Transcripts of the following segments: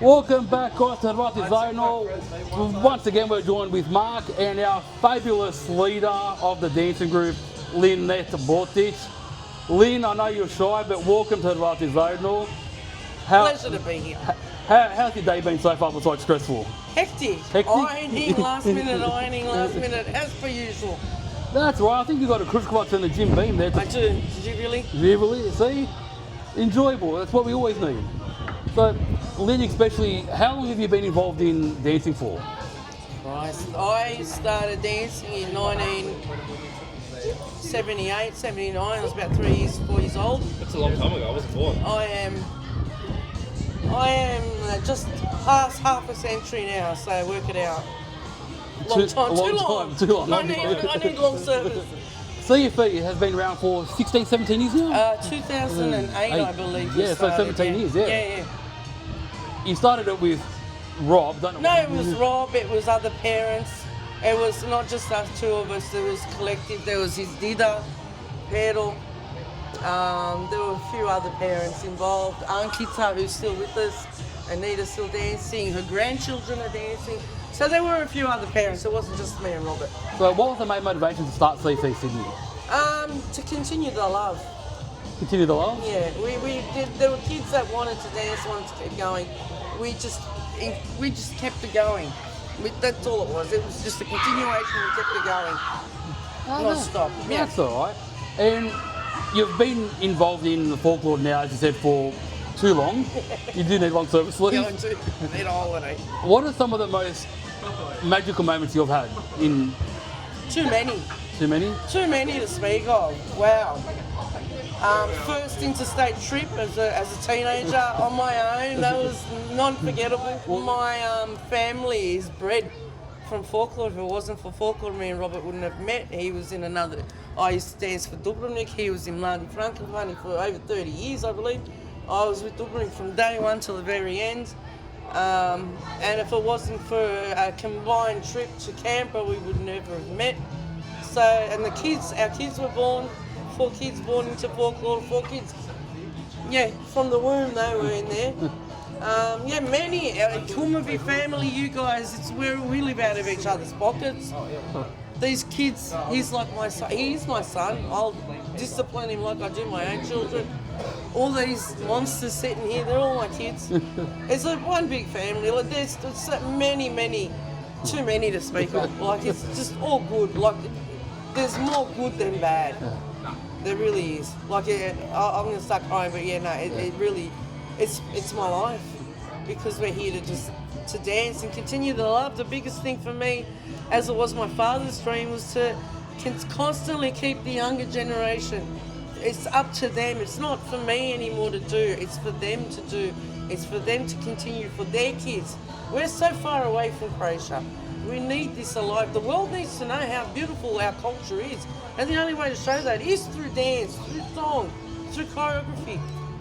Welcome back, guys, to Hrvati Zajedno. Once again, we're joined with Mark and our fabulous leader of the dancing group, Lynette Botić. Lynn, I know you're shy, but welcome to Hrvati Zajedno. Pleasure to be here. How's your day been so far besides stressful? Hectic. Ironing last minute, as per usual. That's right, I think you got a cruise clutch and a Jim Beam there. I do. Did you really? Really? See? Enjoyable, that's what we always need. So, Lynn especially, how long have you been involved in dancing for? Christ. I started dancing in 1978, 79. I was about 4 years old. That's a long time ago, I wasn't born. I am just past half a century now, so work it out. Too long. I need long service. CFE has been around for 16, 17 years now? 2008, I believe. Yeah, so 17 years, yeah. Yeah. You started it with Rob, don't you? No, it was Rob, it was other parents. It was not just us two of us, there was collective, there was his Dida, Pedal. There were a few other parents involved. Ankita, who's still with us, Anita's still dancing, her grandchildren are dancing. So there were a few other parents, it wasn't just me and Robert. So what was the main motivation to start CFE Sydney? To continue the love. Continue the love? Yeah, there were kids that wanted to dance, wanted to keep going. We just kept it going. That's all it was. It was just a continuation. We kept it going. Non-stop. Yeah. That's all right. And you've been involved in the folklore now, as you said, for too long. You do need long service leave. Going to need a holiday. What are some of the most magical moments you've had in? Too many. Too many? Too many to speak of. Wow. First interstate trip as a teenager on my own. That was non-forgettable. My family is bred from folklore. If it wasn't for folklore, me and Robert wouldn't have met. He was in another. I used to dance for Dubrovnik. He was in Mladi Frankophone for over 30 years, I believe. I was with Dubrovnik from day one till the very end. And if it wasn't for a combined trip to Canberra, we would never have met. So, and our kids were born. 4 kids born into folklore, 4 kids, from the womb they were in there. Many, Kumavi family, you guys, it's where we live out of each other's pockets. These kids, he's like my son, he's my son, I'll discipline him like I do my own children. All these monsters sitting here, they're all my kids. It's like one big family, like there's so many, too many to speak of. Like it's just all good, like there's more good than bad. There really is. Like, I'm going to start crying, but it really, it's my life. Because we're here to dance and continue the love. The biggest thing for me, as it was my father's dream, was to constantly keep the younger generation. It's up to them. It's not for me anymore to do. It's for them to do. It's for them to continue, for their kids. We're so far away from Croatia. We need this alive. The world needs to know how beautiful our culture is. And the only way to show that is through dance, through song, through choreography.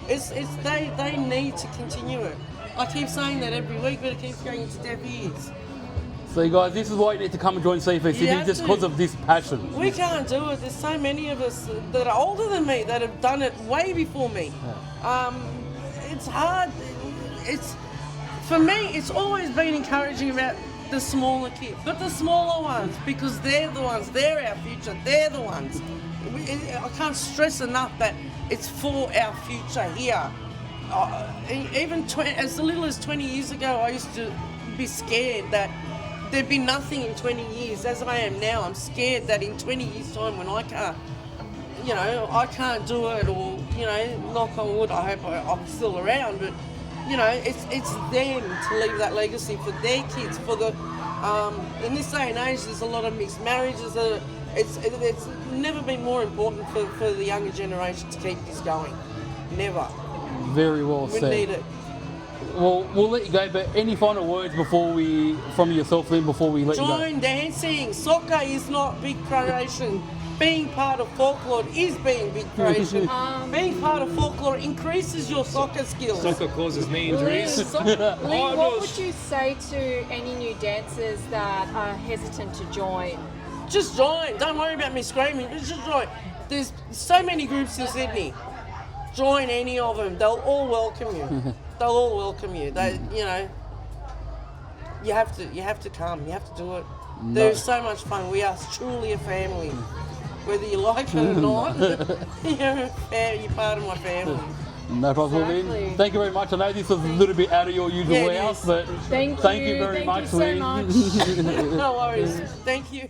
They need to continue it. I keep saying that every week, but it keeps going into deaf ears. So you guys, this is why you need to come and join CFE Sydney, just because of this passion. We can't do it. There's so many of us that are older than me that have done it way before me. It's hard. For me, it's always been encouraging about the smaller kids, but the smaller ones, because they're the ones, they're our future, they're the ones. I can't stress enough that it's for our future here. Even as little as 20 years ago, I used to be scared that there'd be nothing in 20 years. As I am now, I'm scared that in 20 years' time, when I can't do it, or, knock on wood, I hope I'm still around, but it's them to leave that legacy for their kids. For the in this day and age, there's a lot of mixed marriages. It's never been more important for the younger generation to keep this going. Never. Very well said. We need it. Well, we'll let you go, but any final words from yourself, Lynn, before we let you go? Join dancing. Soccer is not big Croatian. Being part of folklore is being big Croatian. Being part of folklore increases your soccer skills. Soccer causes knee injuries. Lynn, what would you say to any new dancers that are hesitant to join? Just join. Don't worry about me screaming. Just join. There's so many groups in Sydney. Join any of them. They'll all welcome you. they'll all welcome you. They, you know, you have to come. You have to do it. There's so much fun. We are truly a family. Whether you like it or not, you're part of my family. No problem, Exactly. Lynn. Thank you very much. I know this was a little bit out of your usual Yeah, it house, is. but Thank you very Thank much, you so Lynn. much. No worries. Thank you.